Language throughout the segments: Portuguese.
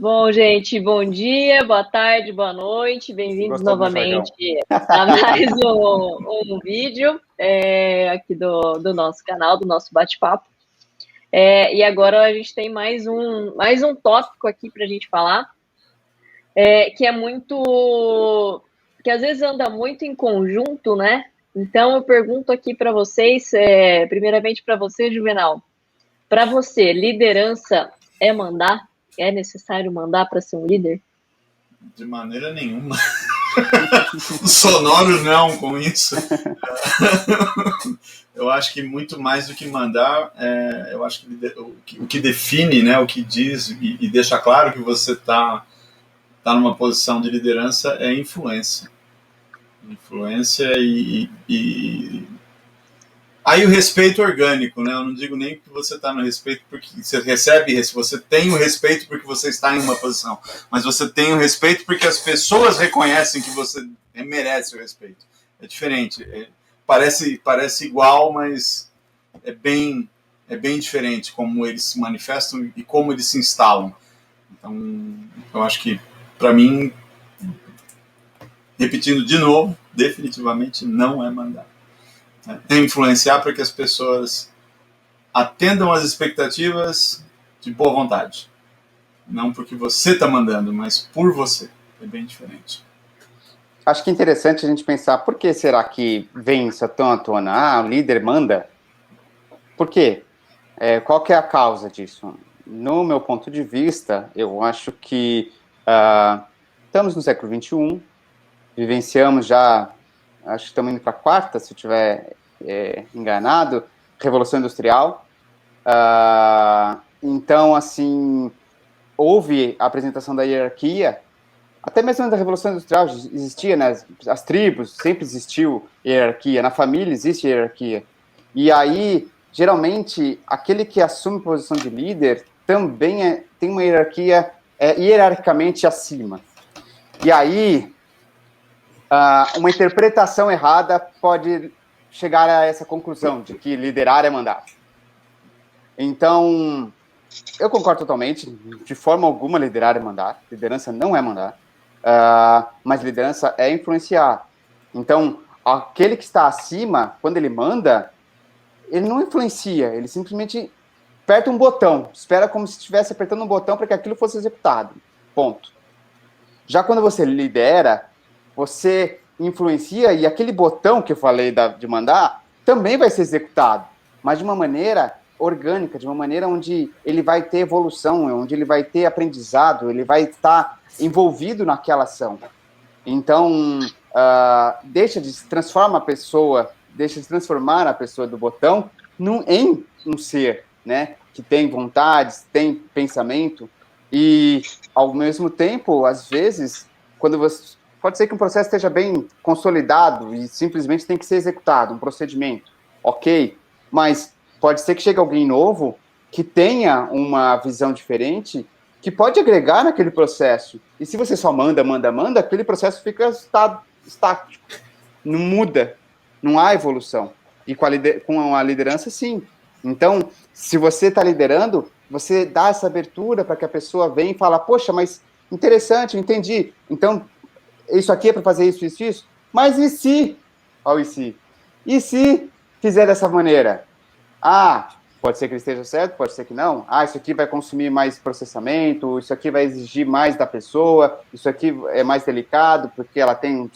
Bom, gente, bom dia, boa tarde, boa noite, bem-vindos Gostou do meu novamente a mais um vídeo aqui do nosso canal, do nosso bate-papo. E agora a gente tem mais um tópico aqui para a gente falar, que é muito, que às vezes anda muito em conjunto, né? Então eu pergunto aqui para vocês, primeiramente para você, Juvenal, para você, liderança é mandar? É necessário mandar para ser um líder? De maneira nenhuma. Sonoro não com isso. Eu acho que muito mais do que mandar, eu acho que o que define, né, o que diz e deixa claro que você está numa posição de liderança é influência. Influência e aí o respeito orgânico, né? Eu não digo nem que você está no respeito porque você recebe, você tem o respeito porque você está em uma posição, mas você tem o respeito porque as pessoas reconhecem que você merece o respeito. É diferente. Parece igual, mas é bem diferente como eles se manifestam e como eles se instalam. Então, eu acho que, para mim, repetindo de novo, definitivamente não é mandar. É influenciar para que as pessoas atendam às expectativas de boa vontade. Não porque você está mandando, mas por você. É bem diferente. Acho que é interessante a gente pensar por que será que vem isso tão à tona? O líder manda? Por quê? Qual que é a causa disso? No meu ponto de vista, eu acho que estamos no século XXI, vivenciamos já, acho que estamos indo para a quarta, se eu estiver enganado, Revolução Industrial. Então, assim, houve a apresentação da hierarquia, até mesmo na Revolução Industrial existia, né, as tribos, sempre existiu hierarquia, na família existe hierarquia. E aí, geralmente, aquele que assume posição de líder também tem uma hierarquia hierarquicamente acima. E aí, uma interpretação errada pode chegar a essa conclusão de que liderar é mandar. Então, eu concordo totalmente, de forma alguma liderar é mandar, liderança não é mandar, mas liderança é influenciar. Então, aquele que está acima, quando ele manda, ele não influencia, ele simplesmente aperta um botão, espera como se estivesse apertando um botão para que aquilo fosse executado, ponto. Já quando você lidera, você influencia e aquele botão que eu falei de mandar também vai ser executado, mas de uma maneira orgânica, de uma maneira onde ele vai ter evolução, onde ele vai ter aprendizado, ele vai estar envolvido naquela ação. Então, deixa de transformar a pessoa do botão em um ser, né, que tem vontades, tem pensamento, e ao mesmo tempo, às vezes, pode ser que um processo esteja bem consolidado e simplesmente tem que ser executado, um procedimento, ok, mas pode ser que chegue alguém novo que tenha uma visão diferente, que pode agregar naquele processo. E se você só manda, aquele processo fica estático, não muda, não há evolução. E com a liderança, sim. Então, se você está liderando, você dá essa abertura para que a pessoa venha e fala, poxa, mas interessante, entendi. Então, isso aqui é para fazer isso, isso, isso. Mas e se? Olha o e se. E se fizer dessa maneira? Pode ser que ele esteja certo, pode ser que não. Isso aqui vai consumir mais processamento, isso aqui vai exigir mais da pessoa, isso aqui é mais delicado porque ela tem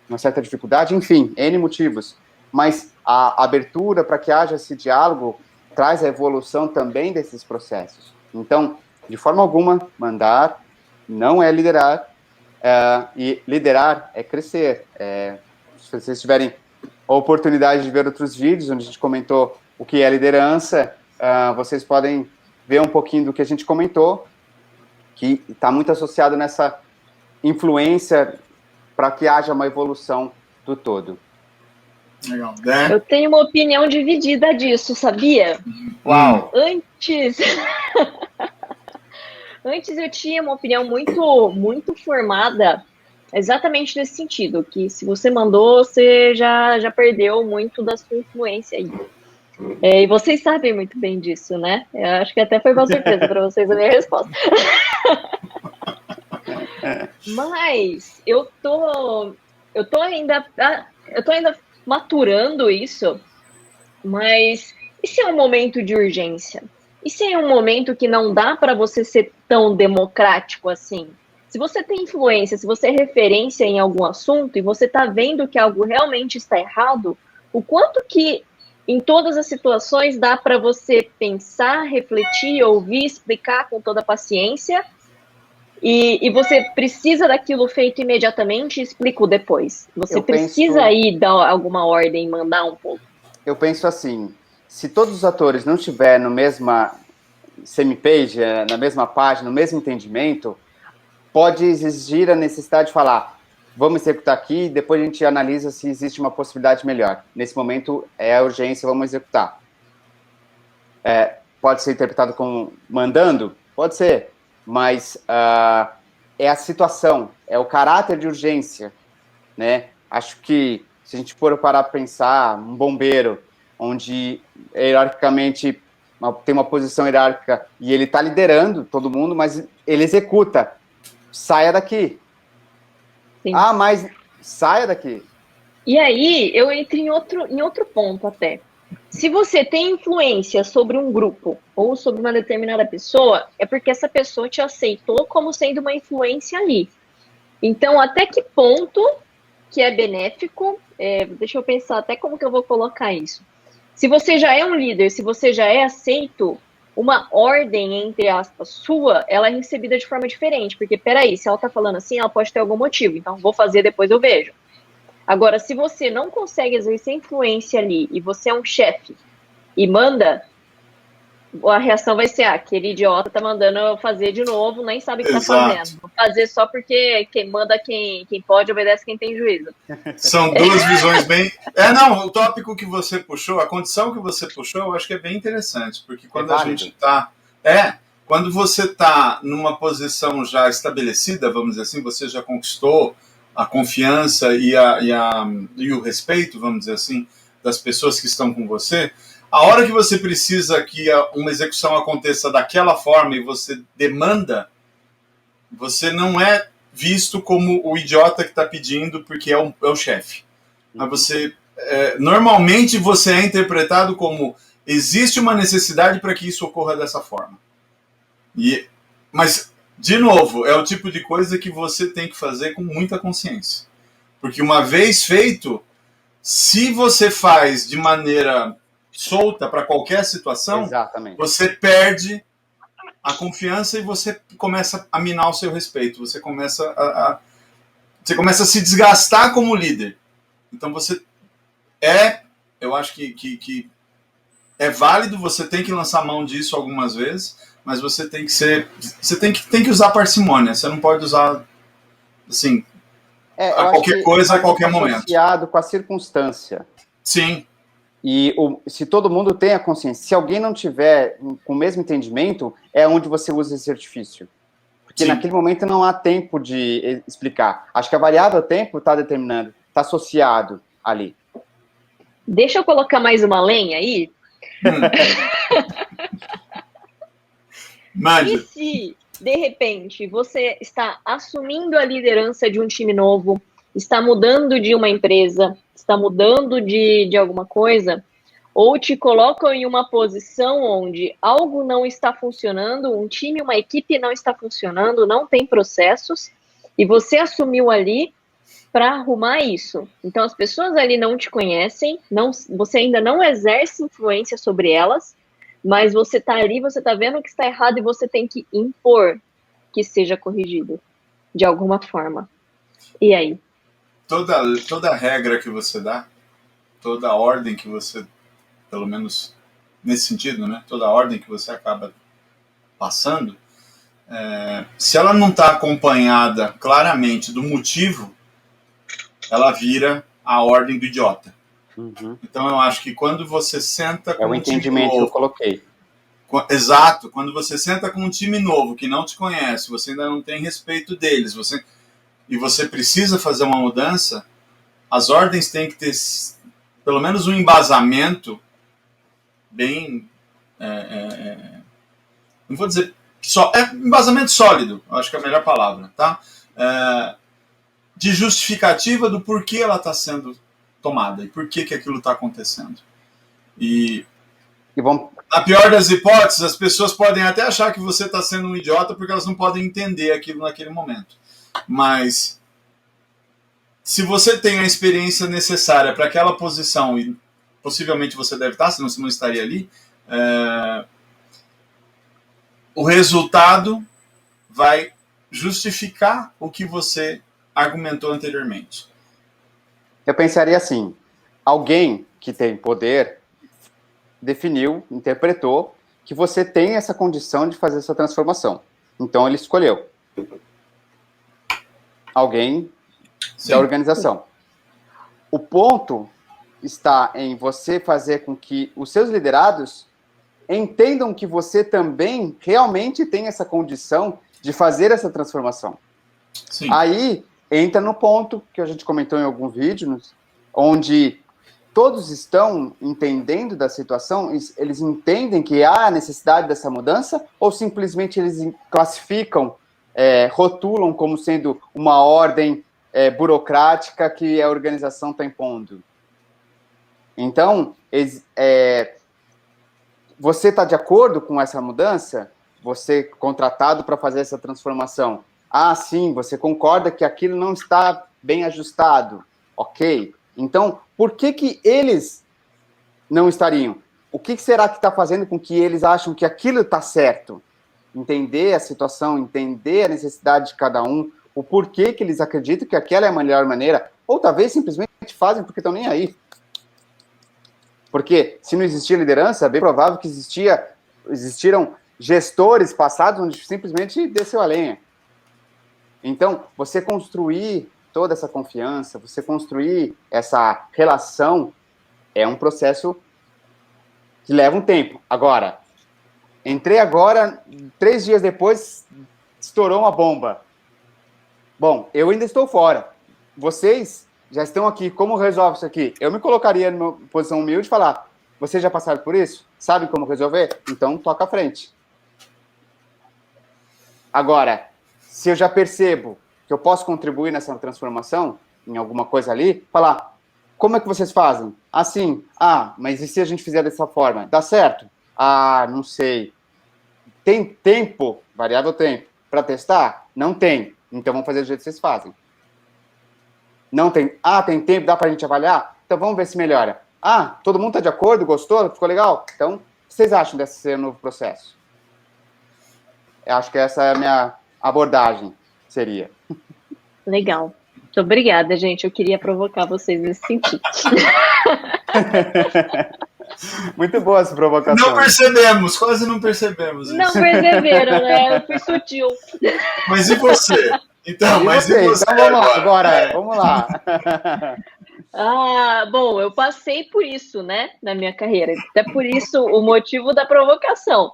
uma certa dificuldade, enfim, N motivos. Mas a abertura para que haja esse diálogo traz a evolução também desses processos. Então, de forma alguma, mandar não é liderar, e liderar é crescer. Se vocês tiverem a oportunidade de ver outros vídeos onde a gente comentou o que é liderança, vocês podem ver um pouquinho do que a gente comentou, que está muito associado nessa influência para que haja uma evolução do todo. Legal. Né? Eu tenho uma opinião dividida disso, sabia? Uau! Antes eu tinha uma opinião muito formada exatamente nesse sentido, que se você mandou, você já perdeu muito da sua influência aí. E vocês sabem muito bem disso, né? Eu acho que até foi uma surpresa para vocês a minha resposta. Mas eu tô ainda maturando isso, mas e se é um momento de urgência? E se é um momento que não dá para você ser tão democrático assim? Se você tem influência, se você é referência em algum assunto e você está vendo que algo realmente está errado, o quanto que em todas as situações dá para você pensar, refletir, ouvir, explicar com toda a paciência e você precisa daquilo feito imediatamente e explico depois. Você precisa ir dar alguma ordem, mandar um pouco. Eu penso assim, se todos os atores não estiverem no mesma semi-page, na mesma página, no mesmo entendimento, pode exigir a necessidade de falar, vamos executar aqui, depois a gente analisa se existe uma possibilidade melhor. Nesse momento é a urgência, vamos executar. Pode ser interpretado como mandando? Pode ser, mas é a situação, é o caráter de urgência, né? Acho que se a gente for parar para pensar, um bombeiro, onde hierarquicamente tem uma posição hierárquica e ele está liderando todo mundo, mas ele executa. Saia daqui. Sim. Mas saia daqui. E aí eu entro em outro ponto até. Se você tem influência sobre um grupo ou sobre uma determinada pessoa, é porque essa pessoa te aceitou como sendo uma influência ali. Então, até que ponto que é benéfico? Deixa eu pensar até como que eu vou colocar isso. Se você já é um líder, se você já é aceito, uma ordem, entre aspas, sua, ela é recebida de forma diferente. Porque, peraí, se ela tá falando assim, ela pode ter algum motivo. Então, vou fazer, depois eu vejo. Agora, se você não consegue exercer influência ali e você é um chefe e manda, a reação vai ser, aquele idiota tá mandando eu fazer de novo, nem sabe o que tá fazendo. Vou fazer só porque quem manda, quem pode, obedece quem tem juízo. São duas visões bem... o tópico que você puxou, a condição que você puxou, eu acho que é bem interessante, porque quando a gente tá... quando você tá numa posição já estabelecida, vamos dizer assim, você já conquistou a confiança e o respeito, vamos dizer assim, das pessoas que estão com você, a hora que você precisa que uma execução aconteça daquela forma e você demanda, você não é visto como o idiota que está pedindo porque é o chefe. Mas você, normalmente você é interpretado como existe uma necessidade para que isso ocorra dessa forma. Mas, de novo, é o tipo de coisa que você tem que fazer com muita consciência. Porque uma vez feito, se você faz de maneira solta para qualquer situação, exatamente, você perde a confiança e você começa a minar o seu respeito. Você começa a se desgastar como líder. Então eu acho que é válido, você tem que lançar mão disso algumas vezes, mas você tem que usar parcimônia. Você não pode usar assim qualquer coisa a qualquer momento. Associado com a circunstância. Sim. E se todo mundo tem a consciência, se alguém não tiver com o mesmo entendimento, é onde você usa esse artifício. Porque naquele momento não há tempo de explicar. Acho que a variável tempo está determinando, está associado ali. Deixa eu colocar mais uma lenha aí. E se, de repente, você está assumindo a liderança de um time novo, está mudando de uma empresa, está mudando de alguma coisa, ou te colocam em uma posição onde algo não está funcionando, um time, uma equipe não está funcionando, não tem processos, e você assumiu ali para arrumar isso. Então, as pessoas ali não te conhecem, você ainda não exerce influência sobre elas, mas você está ali, você está vendo que está errado e você tem que impor que seja corrigido de alguma forma. E aí? Toda regra que você dá, toda ordem que você, pelo menos nesse sentido, né, toda ordem que você acaba passando, se ela não está acompanhada claramente do motivo, ela vira a ordem do idiota. Uhum. Então eu acho que quando você senta com um entendimento que eu coloquei. Exato, quando você senta com um time novo que não te conhece, você ainda não tem respeito deles, e você precisa fazer uma mudança, as ordens têm que ter pelo menos um embasamento bem, não vou dizer embasamento sólido, acho que é a melhor palavra, tá? de justificativa do porquê ela está sendo tomada e por que aquilo está acontecendo. E na pior das hipóteses, as pessoas podem até achar que você está sendo um idiota porque elas não podem entender aquilo naquele momento. Mas se você tem a experiência necessária para aquela posição, e possivelmente você deve estar, senão você não estaria ali, o resultado vai justificar o que você argumentou anteriormente. Eu pensaria assim, alguém que tem poder definiu, interpretou que você tem essa condição de fazer essa transformação. Então ele escolheu. Alguém da organização. O ponto está em você fazer com que os seus liderados entendam que você também realmente tem essa condição de fazer essa transformação. Sim. Aí entra no ponto que a gente comentou em algum vídeo, onde todos estão entendendo da situação, eles entendem que há necessidade dessa mudança, ou simplesmente eles classificam, rotulam como sendo uma ordem burocrática que a organização está impondo. Então, você está de acordo com essa mudança? Você contratado para fazer essa transformação? Ah, sim, você concorda que aquilo não está bem ajustado. Ok. Então, por que eles não estariam? O que será que está fazendo com que eles acham que aquilo está certo? Entender a situação, entender a necessidade de cada um, o porquê que eles acreditam que aquela é a melhor maneira, ou talvez simplesmente fazem porque estão nem aí. Porque se não existia liderança, é bem provável que existiram gestores passados onde simplesmente desceu a lenha. Então, você construir toda essa confiança, você construir essa relação, é um processo que leva um tempo. Agora, entrei agora, 3 dias depois, estourou uma bomba. Bom, eu ainda estou fora. Vocês já estão aqui, como resolve isso aqui? Eu me colocaria numa posição humilde e falar, vocês já passaram por isso? Sabem como resolver? Então, toca à frente. Agora, se eu já percebo que eu posso contribuir nessa transformação, em alguma coisa ali, falar, como é que vocês fazem? Assim, mas e se a gente fizer dessa forma? Dá certo? Não sei. Tem tempo, variável tempo, para testar? Não tem. Então vamos fazer do jeito que vocês fazem. Não tem. Tem tempo, dá para a gente avaliar? Então vamos ver se melhora. Todo mundo está de acordo, gostou, ficou legal? Então, o que vocês acham desse novo processo? Eu acho que essa é a minha abordagem, seria. Legal. Muito obrigada, gente. Eu queria provocar vocês nesse sentido. Muito boa essa provocação. Não percebemos, quase não percebemos isso. Não perceberam, né? Eu fui sutil. Mas e você? Então, e você então vamos lá. Bom, eu passei por isso, né, na minha carreira. Até por isso o motivo da provocação.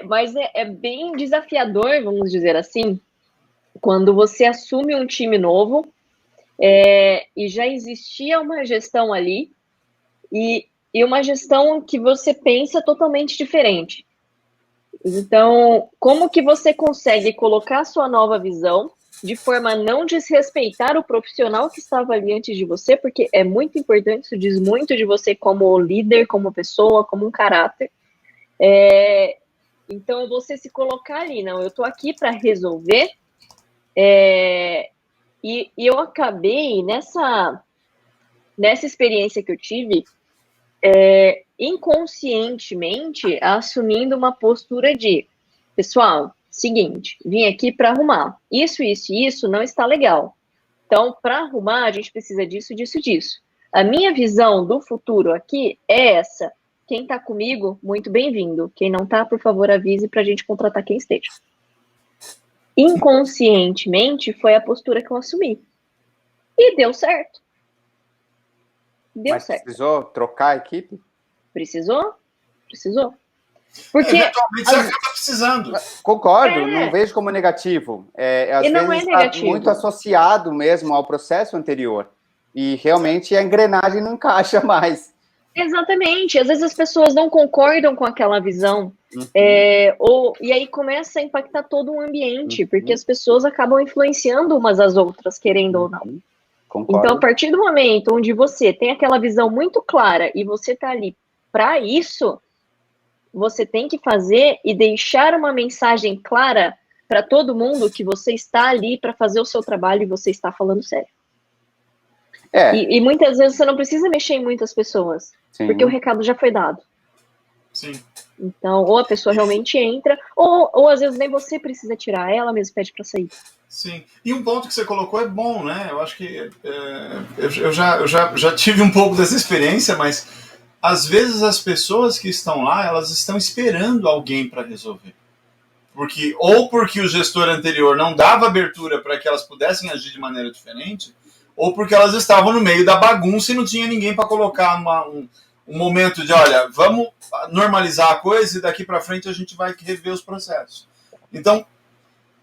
Mas é bem desafiador, vamos dizer assim, quando você assume um time novo e já existia uma gestão ali e uma gestão que você pensa totalmente diferente. Então, como que você consegue colocar a sua nova visão de forma a não desrespeitar o profissional que estava ali antes de você, porque é muito importante, isso diz muito de você como líder, como pessoa, como um caráter. Então, você se colocar ali, não, eu estou aqui para resolver, e eu acabei, nessa experiência que eu tive, inconscientemente assumindo uma postura de, pessoal, seguinte, vim aqui para arrumar. Isso e isso não está legal. Então, para arrumar, a gente precisa disso, disso, disso. A minha visão do futuro aqui é essa. Quem está comigo, muito bem-vindo. Quem não está, por favor, avise para a gente contratar quem esteja. Inconscientemente, foi a postura que eu assumi. E deu certo. Mas precisou trocar a equipe? Precisou. Porque eventualmente você acaba precisando. Concordo, não vejo como negativo. Às vezes está muito associado mesmo ao processo anterior. E realmente a engrenagem não encaixa mais. Exatamente. Às vezes as pessoas não concordam com aquela visão, e aí começa a impactar todo o ambiente, porque as pessoas acabam influenciando umas às outras, querendo ou não. Concordo. Então, a partir do momento onde você tem aquela visão muito clara e você está ali para isso, você tem que fazer e deixar uma mensagem clara para todo mundo que você está ali para fazer o seu trabalho e você está falando sério. E muitas vezes você não precisa mexer em muitas pessoas, porque o recado já foi dado. Sim. Então, ou a pessoa realmente entra, ou às vezes nem você precisa tirar, ela mesmo pede para sair. Sim. E um ponto que você colocou é bom, né? Eu acho que eu já tive um pouco dessa experiência, mas às vezes as pessoas que estão lá, elas estão esperando alguém para resolver. Porque o gestor anterior não dava abertura para que elas pudessem agir de maneira diferente, ou porque elas estavam no meio da bagunça e não tinha ninguém para colocar um momento de, olha, vamos normalizar a coisa e daqui para frente a gente vai rever os processos. Então,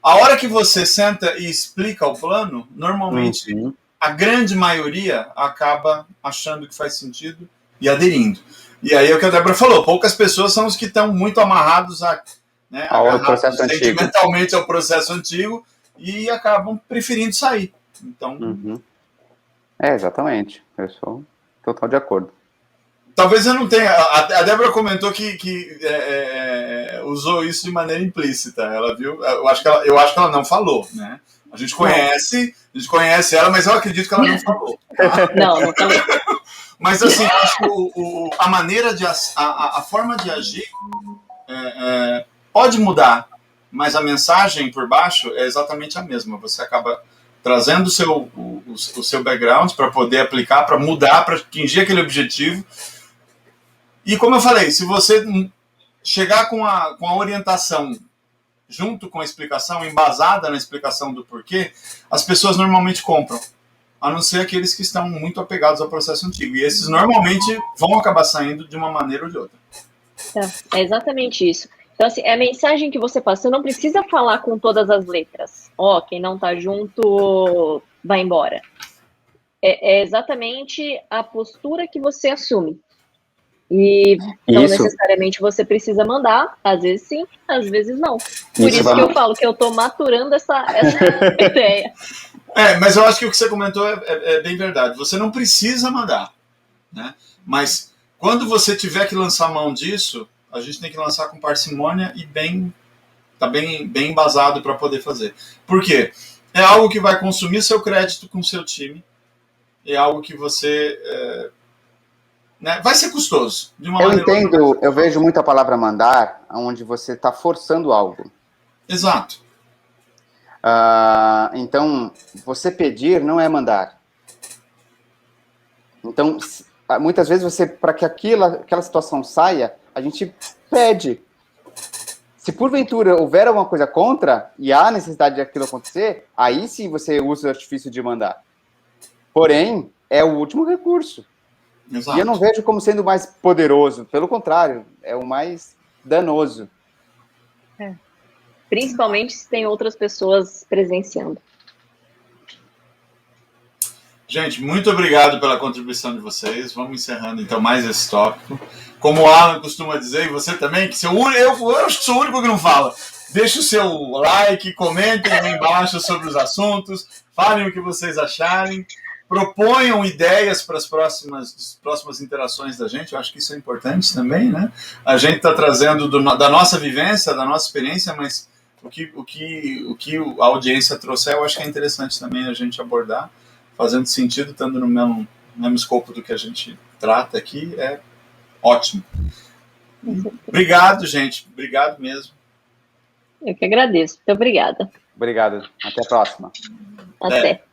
a hora que você senta e explica o plano, normalmente a grande maioria acaba achando que faz sentido e aderindo. E aí é o que a Débora falou, poucas pessoas são os que estão muito amarrados ao processo sentimentalmente ao processo antigo e acabam preferindo sair. Então... exatamente. Eu sou total de acordo. Talvez eu não tenha... A Débora comentou que usou isso de maneira implícita. Ela viu... Eu acho que ela não falou, né? A gente conhece ela, mas eu acredito que ela não falou. Tá? Não falou. Mas assim, acho que a maneira de... A forma de agir pode mudar, mas a mensagem por baixo é exatamente a mesma. Você acaba trazendo o seu background para poder aplicar, para mudar, para atingir aquele objetivo. E como eu falei, se você chegar com a orientação junto com a explicação, embasada na explicação do porquê, as pessoas normalmente compram, a não ser aqueles que estão muito apegados ao processo antigo. E esses normalmente vão acabar saindo de uma maneira ou de outra. É exatamente isso. Então, assim, é a mensagem que você passa. Você não precisa falar com todas as letras. Quem não tá junto, vai embora. É exatamente a postura que você assume. E não necessariamente você precisa mandar. Às vezes sim, às vezes não. Por isso que eu falo que eu tô maturando essa ideia. Mas eu acho que o que você comentou é bem verdade. Você não precisa mandar, né? Mas quando você tiver que lançar mão disso, a gente tem que lançar com parcimônia e bem embasado para poder fazer. Por quê? É algo que vai consumir seu crédito com o seu time. É algo que você... vai ser custoso. De uma maneira entendo, eu vejo muito a palavra mandar, onde você está forçando algo. Exato. Então, você pedir não é mandar. Então, muitas vezes para que aquela situação saia, a gente pede. Se porventura houver alguma coisa contra e há necessidade de aquilo acontecer, aí sim você usa o artifício de mandar. Porém, é o último recurso. Exato. E eu não vejo como sendo mais poderoso. Pelo contrário, é o mais danoso. Principalmente se tem outras pessoas presenciando. Gente, muito obrigado pela contribuição de vocês. Vamos encerrando, então, mais esse tópico. Como o Alan costuma dizer, e você também, que eu acho que sou o único que não fala. Deixe o seu like, comentem aí embaixo sobre os assuntos, falem o que vocês acharem, proponham ideias para as próximas interações da gente. Eu acho que isso é importante também, né? A gente está trazendo da nossa vivência, da nossa experiência, mas o que a audiência trouxe, eu acho que é interessante também a gente abordar, fazendo sentido, estando no mesmo escopo do que a gente trata aqui, é ótimo. Obrigado, gente. Obrigado mesmo. Eu que agradeço. Muito obrigada. Obrigado. Até a próxima. Até.